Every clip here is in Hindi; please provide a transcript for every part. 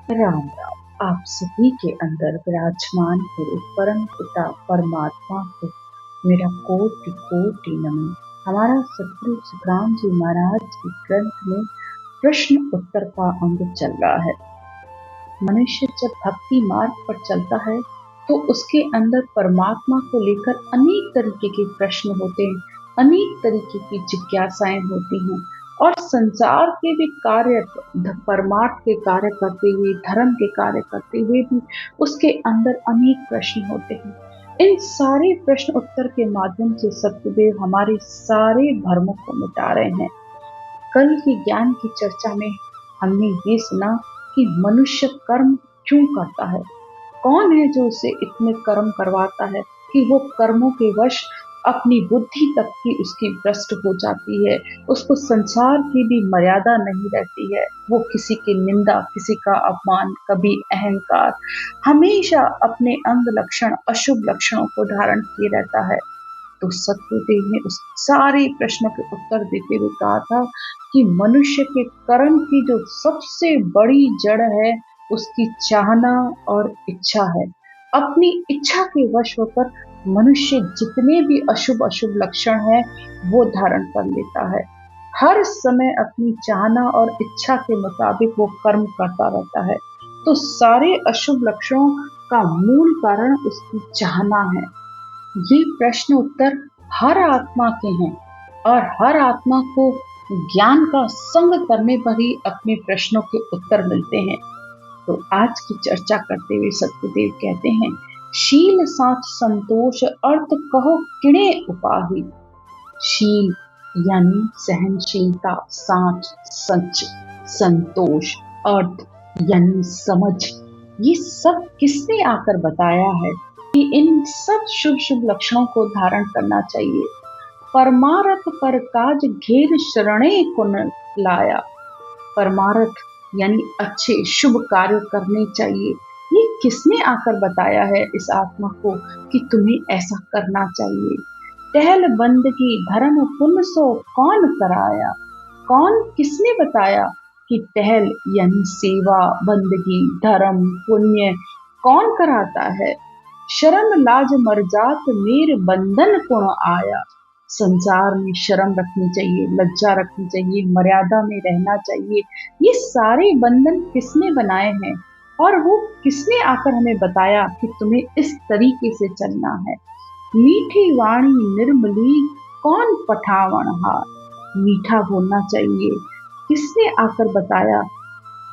राम राम। आप सभी के अंदर विराजमान गुरु परम पिता परमात्मा को मेरा कोटि कोटि नमन। हमारा सतगुरु सुखराम जी महाराज के ग्रंथ में प्रश्न उत्तर का अंग चल रहा है। मनुष्य जब भक्ति मार्ग पर चलता है तो उसके अंदर परमात्मा को लेकर अनेक तरीके के प्रश्न होते हैं, अनेक तरीके की जिज्ञासाएं होती हैं और संसार के भी कार्य, परमार्थ के कार्य करते हुए, धर्म के कार्य करते हुए भी उसके अंदर अनेक प्रश्न होते हैं। इन सारे प्रश्न उत्तर के माध्यम से सत्यदेव हमारे सारे भ्रमों को मिटा रहे हैं। कल की ज्ञान की चर्चा में हमने ये सुना कि मनुष्य कर्म क्यों करता है, कौन है जो उसे इतने कर्म करवाता है कि वो कर्मों के वश अपनी बुद्धि तक की उसकी भ्रष्ट हो जाती है। उसको संसार की भी मर्यादा नहीं रहती है। वो किसी की निंदा, किसी का अपमान, कभी अहंकार, हमेशा अपने अंग लक्षण, अशुभ लक्षणों को धारण किए रहता है। तो सत्यदेव ने उस सारे प्रश्नों के उत्तर देते हुए कहा था कि मनुष्य के कर्म की जो सबसे बड़ी जड़ है उसकी चाहना और इच्छा है। अपनी इच्छा के वश होकर मनुष्य जितने भी अशुभ अशुभ लक्षण है वो धारण कर लेता है। हर समय अपनी चाहना और इच्छा के मुताबिक वो कर्म करता रहता है। तो सारे अशुभ लक्षणों का मूल कारण उसकी चाहना है। ये प्रश्न उत्तर हर आत्मा के हैं और हर आत्मा को ज्ञान का संग करने पर ही अपने प्रश्नों के उत्तर मिलते हैं। तो आज की चर्चा करते हुए सत्यदेव कहते हैं, शील साच संतोष अर्थ कहो किणे उपाहि। शील यानी सहनशीलता, साच सच, संतोष अर्थ यानी समझ, ये सब किसने आकर बताया है कि इन सब शुभ शुभ लक्षणों को धारण करना चाहिए। परमारथ पर काज घेर शरणे कुन लाया। परमारथ यानी अच्छे शुभ कार्य करने चाहिए। ये किसने आकर बताया है इस आत्मा को कि तुम्हें ऐसा करना चाहिए। टहल बंदगी धर्म पुण्य सो कौन कराया। कौन, किसने बताया कि टहल यानी सेवा, बंदगी, धर्म, पुण्य कौन कराता है। शर्म लाज मर्जात मेर बंधन कुण आया। संसार में शर्म रखनी चाहिए, लज्जा रखनी चाहिए, मर्यादा में रहना चाहिए। ये सारे बंधन किसने बनाए हैं और वो किसने आकर हमें बताया कि तुम्हें इस तरीके से चलना है। मीठी वाणी निर्मली कौन पठावन हार। मीठा बोलना चाहिए। किसने आकर बताया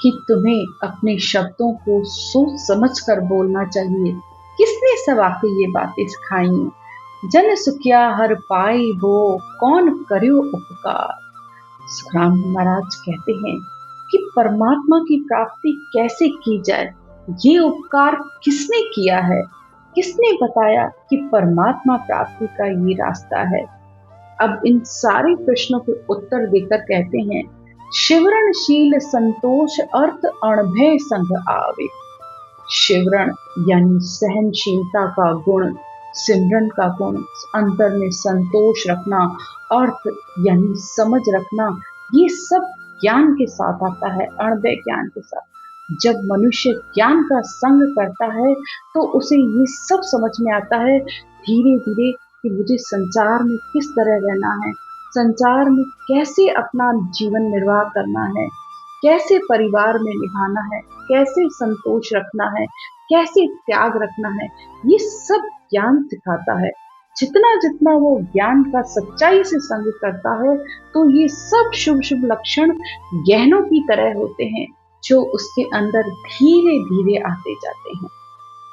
कि तुम्हें अपने शब्दों को सोच समझ कर बोलना चाहिए। किसने सब आके ये बातें सिखाई। जन सुखिया हर पाई वो कौन करियो उपकार। सुखराम महाराज कहते हैं कि परमात्मा की प्राप्ति कैसे की जाए, ये उपकार किसने किया है, किसने बताया कि परमात्मा प्राप्ति का ये रास्ता है। अब इन सारे प्रश्नों के उत्तर देकर कहते हैं, शिवरणशील संतोष अर्थ अणभय संग आवे। शिवरण यानी सहनशीलता का गुण, सिमरन का गुण, अंतर में संतोष रखना, अर्थ यानी समझ रखना, ये सब ज्ञान के साथ आता है, अणभय ज्ञान के साथ। जब मनुष्य ज्ञान का संग करता है तो उसे ये सब समझ में आता है धीरे धीरे कि मुझे संसार में किस तरह रहना है, संसार में कैसे अपना जीवन निर्वाह करना है, कैसे परिवार में निभाना है, कैसे संतोष रखना है, कैसे त्याग रखना है। ये सब ज्ञान सिखाता है। जितना जितना वो ज्ञान का सच्चाई से संग करता है तो ये सब शुभ शुभ लक्षण गहनों की तरह होते हैं जो उसके अंदर धीरे धीरे आते जाते हैं।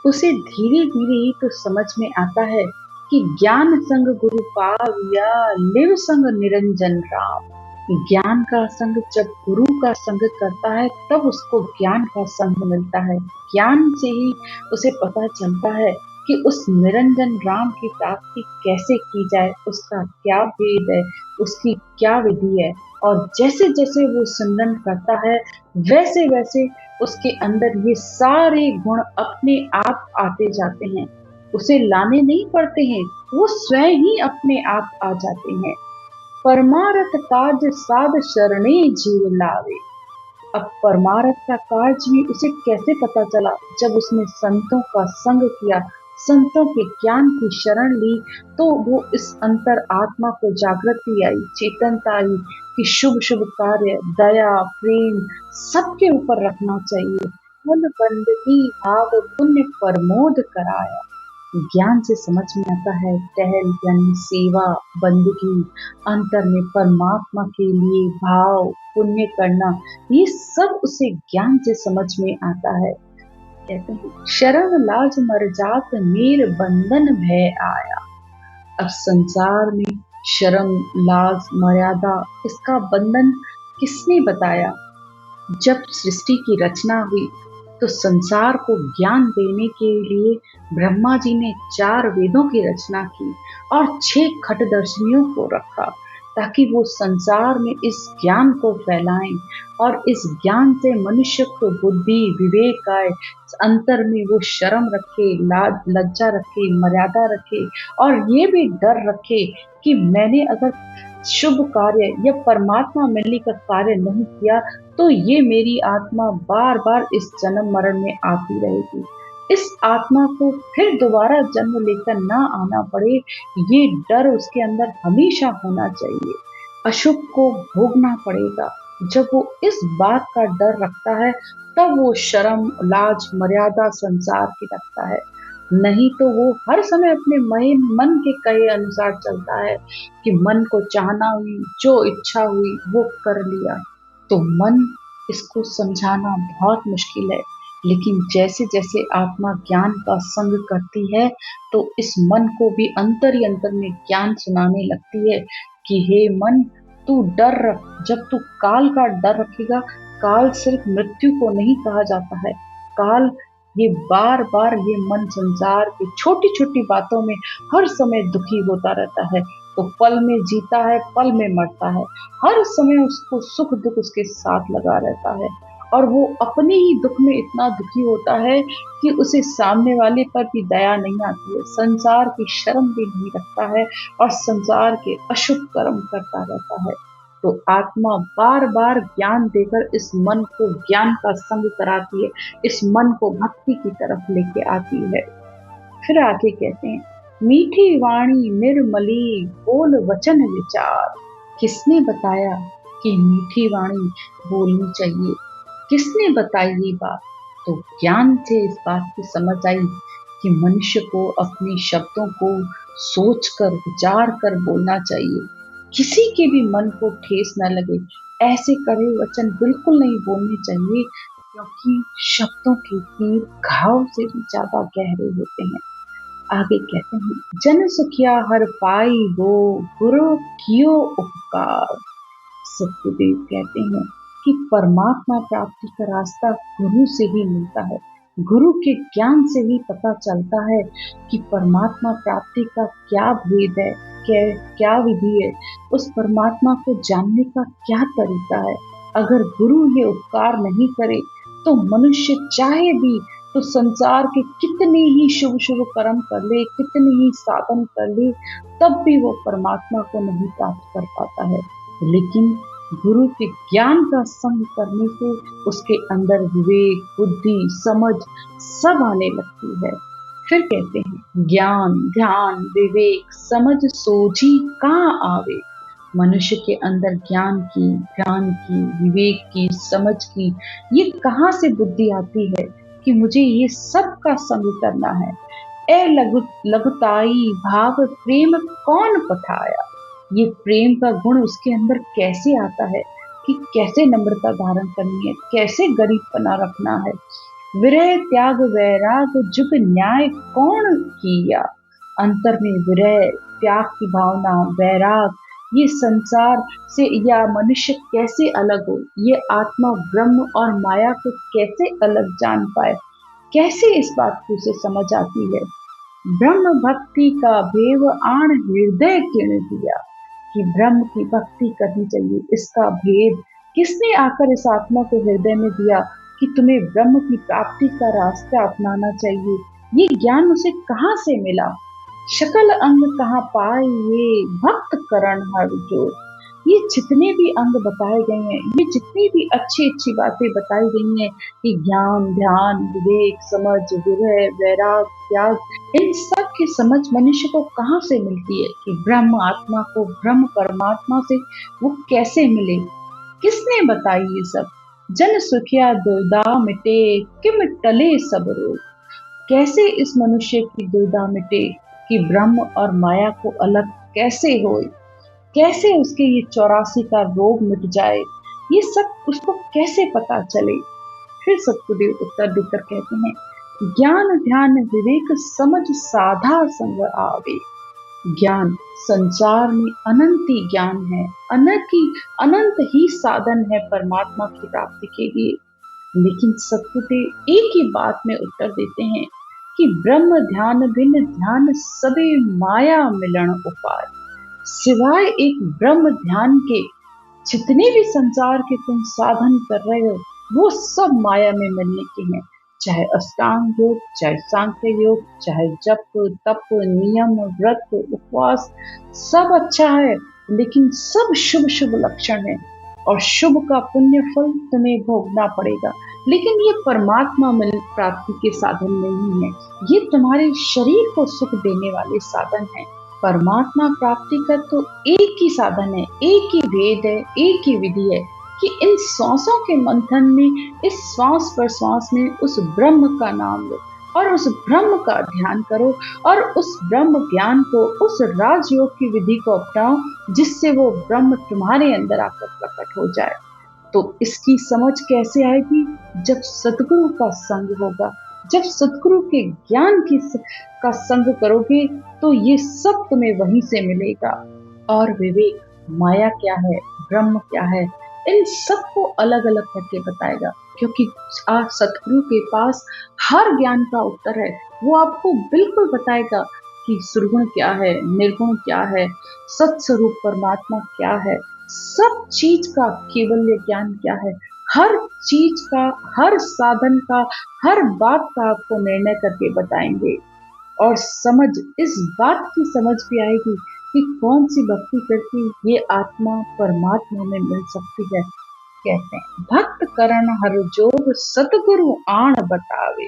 उसे धीरे धीरे ही तो समझ में आता है कि ज्ञान संग गुरु पाविया लिव संग निरंजन राम। ज्ञान का संग जब गुरु का संग करता है तब उसको ज्ञान का संग मिलता है। ज्ञान से ही उसे पता चलता है कि उस निरंजन राम की प्राप्ति कैसे की जाए, उसका क्या भेद है, उसकी क्या विधि है। और जैसे जैसे वो सिमरन करता है वैसे वैसे उसके अंदर ये सारे गुण अपने आप आते जाते हैं। उसे लाने नहीं पड़ते हैं, वो स्वयं ही अपने आप आ जाते हैं। परमारथ काज साध शरणे जीव लावे। अब परमार्थ का कार्य भी उसे कैसे पता चला? जब उसने संतों का संग किया, संतों के ज्ञान की शरण ली, तो वो इस अंतर आत्मा को जागृति आई, चेतनता आई कि शुभ शुभ कार्य, दया, प्रेम सबके ऊपर रखना चाहिए। मन बंदगी भाव पुण्य प्रमोद कराया। ज्ञान से समझ में आता है टहल यानी सेवा, बंदगी, अंतर में परमात्मा के लिए भाव, पुण्य करना, ये सब उसे ज्ञान से समझ में आता है। कहते हैं शरण लाज मर जात मेर बंधन भय आया। अब संसार में शर्म, लाज, मर्यादा, इसका बंधन किसने बताया? जब सृष्टि की रचना हुई तो संसार को ज्ञान देने के लिए ब्रह्मा जी ने 4 वेदों की रचना की और 6 खटदर्शिनियों को रखा, ताकि वो संसार में इस ज्ञान को फैलाएं और इस ज्ञान से मनुष्य को बुद्धि, विवेक आए, अंतर में वो शर्म रखे, लाज, लज्जा रखे, मर्यादा रखे और ये भी डर रखे कि मैंने अगर शुभ कार्य या परमात्मा मिलने का कार्य नहीं किया तो ये मेरी आत्मा बार बार इस जन्म मरण में आती रहेगी। इस आत्मा को फिर दोबारा जन्म लेकर ना आना पड़े, ये डर उसके अंदर हमेशा होना चाहिए। अशुभ को भोगना पड़ेगा। जब वो इस बात का डर रखता है तब वो शर्म, लाज, मर्यादा संसार की रखता है। नहीं तो वो हर समय अपने मन के कहे अनुसार चलता है कि मन को चाहना हुई, जो इच्छा हुई वो कर लिया। तो मन, इसको समझाना बहुत मुश्किल है, लेकिन जैसे जैसे आत्मा ज्ञान का संग करती है तो इस मन को भी अंतर ही अंतर में ज्ञान सुनाने लगती है कि हे मन, तू डर रख। जब तू काल का डर रखेगा, काल सिर्फ मृत्यु को नहीं कहा जाता है, काल ये बार बार ये मन संसार की छोटी छोटी बातों में हर समय दुखी होता रहता है। तो पल में जीता है, पल में मरता है, हर समय उसको सुख दुख उसके साथ लगा रहता है और वो अपने ही दुख में इतना दुखी होता है कि उसे सामने वाले पर भी दया नहीं आती है, संसार की शर्म भी नहीं रखता है और संसार के अशुभ कर्म करता रहता है। तो आत्मा बार बार ज्ञान देकर इस मन को ज्ञान का संग कराती है, इस मन को भक्ति की तरफ लेके आती है। फिर आगे कहते हैं मीठी वाणी निर्मली बोल वचन विचार। किसने बताया कि मीठी वाणी बोलनी चाहिए? किसने बताई ये बात? तो ज्ञान से इस बात की समझ आई कि मनुष्य को अपने शब्दों को सोच कर, विचार कर बोलना चाहिए, किसी के भी मन को ठेस न लगे। ऐसे कड़वे वचन बिल्कुल नहीं बोलने चाहिए, क्योंकि शब्दों के तीर घाव से भी ज्यादा गहरे होते हैं। आगे कहते हैं जन सुखिया हर पाई हो गुरु कियो उपकार। सतगुरुदेव कहते हैं कि परमात्मा प्राप्ति का रास्ता गुरु से ही मिलता है। गुरु के ज्ञान से ही पता चलता है कि परमात्मा प्राप्ति का क्या भेद है, क्या विधि है, उस परमात्मा को जानने का क्या तरीका है। अगर गुरु ये उपकार नहीं करे तो मनुष्य चाहे भी तो संसार के कितने ही शुभ शुभ कर्म कर ले, कितने ही साधन कर ले, तब भी वो परमात्मा को नहीं प्राप्त कर पाता है। लेकिन गुरु के ज्ञान का संग करने से उसके अंदर विवेक, बुद्धि, समझ सब आने लगती है। फिर कहते हैं ज्ञान, ध्यान, विवेक, समझ सोझी कहाँ आवे। मनुष्य के अंदर ज्ञान की, ध्यान की, विवेक की, समझ की, ये कहाँ से बुद्धि आती है कि मुझे ये सब का संग करना है। ए लघुताई भाव प्रेम कौन पठाया। ये प्रेम का गुण उसके अंदर कैसे आता है कि कैसे नम्रता धारण करनी है, कैसे गरीबपना रखना है। विरह त्याग वैराग जुग न्याय कौन किया। अंतर में विरह, त्याग की भावना, वैराग, ये संसार से या मनुष्य कैसे अलग हो, ये आत्मा ब्रह्म और माया को कैसे अलग जान पाए, कैसे इस बात की उसे समझ आती है। ब्रह्म भक्ति का भेव आण हृदय किण दिया, कि ब्रह्म की भक्ति करनी चाहिए, इसका भेद किसने आकर इस आत्मा को हृदय में दिया कि तुम्हें ब्रह्म की प्राप्ति का रास्ता अपनाना चाहिए। ये ज्ञान उसे कहाँ से मिला? शकल अंग कहाँ पाए ये भक्त करण हर जो। ये जितने भी अंग बताए गए हैं, ये जितनी भी अच्छी अच्छी बातें बताई गई हैं कि ज्ञान, ध्यान, विवेक, समझ, विरह, वैराग, त्याग, इन सब की समझ मनुष्य को कहाँ से मिलती है कि ब्रह्म आत्मा को ब्रह्म परमात्मा से वो कैसे मिले? किसने बताई ये सब? जन सुखिया दुर्दा मिटे, किम टले सब रोग। कैसे इस मनुष्य की दुविधा मिटे कि ब्रह्म और माया को अलग कैसे होए? कैसे उसके ये 84 का रोग मिट जाए? ये सब उसको कैसे पता चले? फिर सतगुरुदेव उत्तर देकर कहते हैं, ज्ञान ध्यान विवेक समझ साधा संग आवे। ज्ञान, संसार में अनंत ही ज्ञान है, अनंत ही साधन है परमात्मा की प्राप्ति के लिए। लेकिन सतगुरुदेव एक ही बात में उत्तर देते हैं कि ब्रह्म ध्यान बिन ध्यान सबे माया मिलन उपाय। सिवाय एक ब्रह्म ध्यान के जितने भी संसार के तुम साधन कर रहे हो, वो सब माया में मिलने के हैं। चाहे अष्टांग योग, चाहे सांख्य योग, चाहे जप, तप, नियम, व्रत, उपवास, सब अच्छा है, लेकिन सब शुभ शुभ लक्षण है और शुभ का पुण्य फल तुम्हें भोगना पड़ेगा। लेकिन ये परमात्मा मिल प्राप्ति के साधन नहीं है, ये तुम्हारे शरीर को सुख देने वाले साधन है। परमात्मा प्राप्ति का तो एक ही साधन है, एक ही वेद है, एक ही विधि है कि इन श्वासों के मंथन में, इस श्वास पर श्वास में उस ब्रह्म का नाम लो और उस ब्रह्म का ध्यान करो और उस ब्रह्म ज्ञान को, उस राजयोग की विधि को अपनाओ, जिससे वो ब्रह्म तुम्हारे अंदर आकर प्रकट हो जाए। तो इसकी समझ कैसे आएगी? जब सतगुरु का संग होगा, जब सतगुरु के ज्ञान का संग करोगे तो ये सब तुम्हें वहीं से मिलेगा। और विवेक, माया क्या है, ब्रह्म क्या है, इन सबको अलग अलग करके बताएगा, क्योंकि आज सतगुरु के पास हर ज्ञान का उत्तर है। वो आपको बिल्कुल बताएगा कि सुरगुण क्या है, निर्गुण क्या है, सत्स्वरूप परमात्मा क्या है, सब चीज का केवल्य ज्ञान क्या है, हर चीज का, हर साधन का, हर बात का आपको निर्णय करके बताएंगे। और समझ, इस बात की समझ भी आएगी कि कौन सी भक्ति करके ये आत्मा परमात्मा में मिल सकती है। कहते हैं, भक्त करण हर जोग सतगुरु आण बतावे।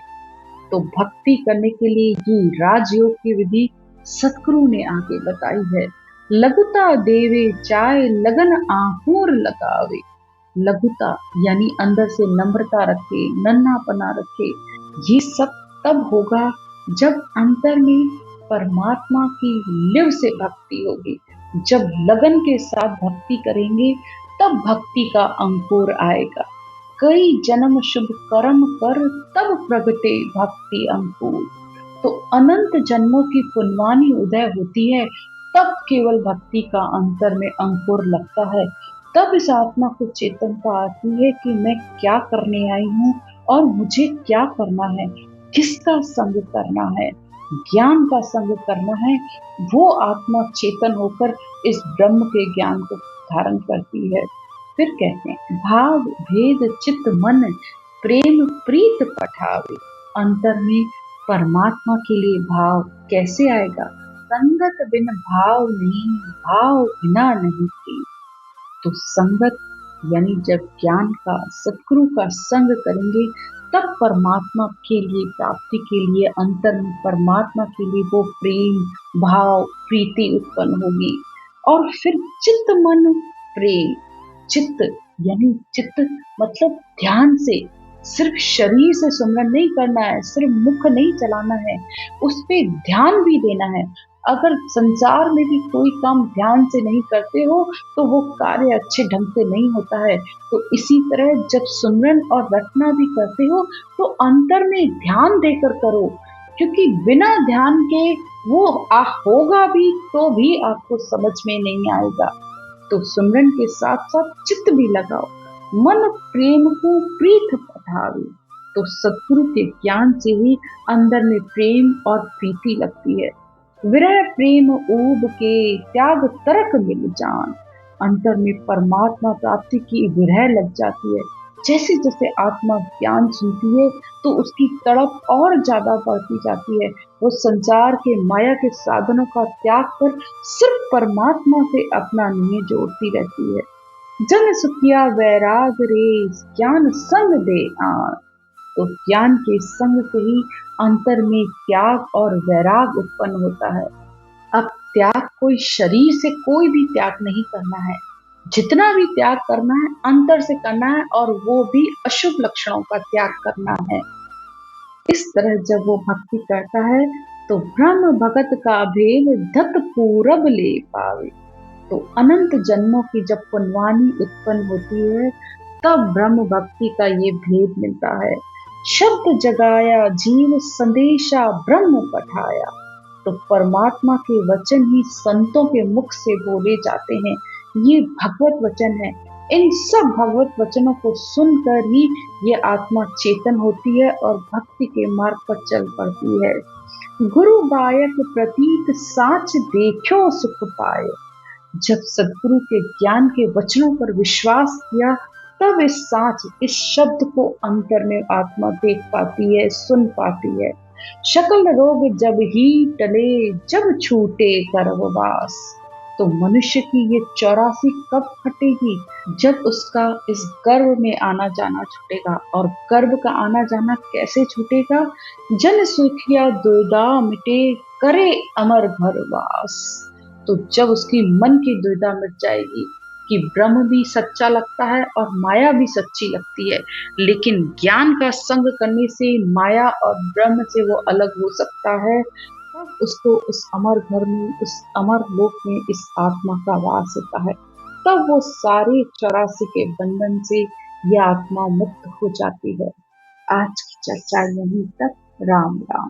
तो भक्ति करने के लिए ये राजयोग की विधि सतगुरु ने आगे बताई है। लघुता देवे चाहे लगन आहुर लगावे। लघुता यानी अंदर से नम्रता रखे, नन्हापना रखे। ये सब तब होगा जब अंतर में परमात्मा की लिव से भक्ति होगी। जब लगन के साथ भक्ति करेंगे तब भक्ति का अंकुर आएगा। कई जन्म शुभ कर्म कर तब प्रगटे भक्ति अंकुर। तो अनंत जन्मों की पुण्यवानी उदय होती है, तब केवल भक्ति का अंतर में अंकुर लगता है। तब इस आत्मा को चेतनता आती है कि मैं क्या करने आई हूँ और मुझे क्या करना है, किसका संग करना है, ज्ञान का संग करना है। वो आत्मा चेतन होकर इस ब्रह्म के ज्ञान को धारण करती है। फिर कहते हैं, भाव भेद चित्त मन प्रेम प्रीत पठावे। अंतर में परमात्मा के लिए भाव कैसे आएगा? संगत बिन भाव नहीं, भाव बिना नहीं थी। तो संगत यानी जब ज्ञान का, सतगुरु का संग करेंगे, तब परमात्मा के लिए, प्राप्ति के लिए, अंतर में परमात्मा के लिए वो प्रेम, भाव, प्रीति उत्पन्न होगी। और फिर चित्त मन प्रेम। चित्त यानी चित्त मतलब ध्यान से, सिर्फ शरीर से सुमरन नहीं करना है, सिर्फ मुख नहीं चलाना है, उस पे ध्यान भी देना है। अगर संसार में भी कोई काम ध्यान से नहीं करते हो तो वो कार्य अच्छे ढंग से नहीं होता है। तो इसी तरह जब सुमरन और रटना भी करते हो तो अंतर में ध्यान देकर करो, क्योंकि बिना ध्यान के वो होगा भी तो भी आपको समझ में नहीं आएगा। तो सुमरन के साथ साथ चित्त भी लगाओ। मन प्रेम को प्रीत पठावे। तो सतगुरु के ज्ञान से ही अंदर में प्रेम और प्रीति लगती है। विरह प्रेम ऊब के त्याग तरक मिल जान। अंतर में परमात्मा प्राप्ति की विरह लग जाती है, जैसे जैसे आत्मा ज्ञान सुनती है तो उसकी तड़प और ज्यादा बढ़ती जाती है। वो संसार के माया के साधनों का त्याग कर सिर्फ परमात्मा से अपना नियत जोड़ती रहती है। जन सुखिया वैराग रे, ज्ञान संग दे आन। तो ज्ञान के संग से ही अंतर में त्याग और वैराग उत्पन्न होता है। अब त्याग कोई शरीर से कोई भी त्याग नहीं करना है। जितना भी त्याग करना है अंतर से करना है, और वो भी अशुभ लक्षणों का त्याग करना है। इस तरह जब वो भक्ति करता है तो ब्रह्म भगत का भेद धत पूरब ले पावे। तो अनंत जन्मों की जब पुण्यवानी उत्पन्न होती है तब ब्रह्म भक्ति का ये भेद मिलता है। शब्द जगाया जीव संदेशा ब्रह्म पठाया। तो परमात्मा के वचन ही संतों के मुख से बोले जाते हैं। ये भगवत वचन है। इन सब भगवत वचनों को सुनकर ही ये आत्मा चेतन होती है और भक्ति के मार्ग पर चल पड़ती है। गुरु बायक प्रतीत साच देखो सुख पाए। जब सदगुरु के ज्ञान के वचनों पर विश्वास किया तब इस साच, इस शब्द को अंतर में आत्मा देख पाती है, सुन पाती है। शकल रोग जब ही टले, जब छूटे गर्भवास। तो मनुष्य की ये 84 कब हटेगी? जब उसका इस गर्भ में आना जाना छूटेगा। और गर्भ का आना जाना कैसे छूटेगा? जन सुखिया दुविधा मिटे, करे अमर घर वास। तो जब उसकी मन की दुविधा मिट जाएगी कि ब्रह्म भी सच्चा लगता है और माया भी सच्ची लगती है, लेकिन ज्ञान का संग करने से माया और ब्रह्म से वो अलग हो सकता है, तब उसको उस अमर घर में, उस अमर लोक में इस आत्मा का वास होता है। तब वो सारे 84 के बंधन से यह आत्मा मुक्त हो जाती है। आज की चर्चा यहीं तक। राम राम।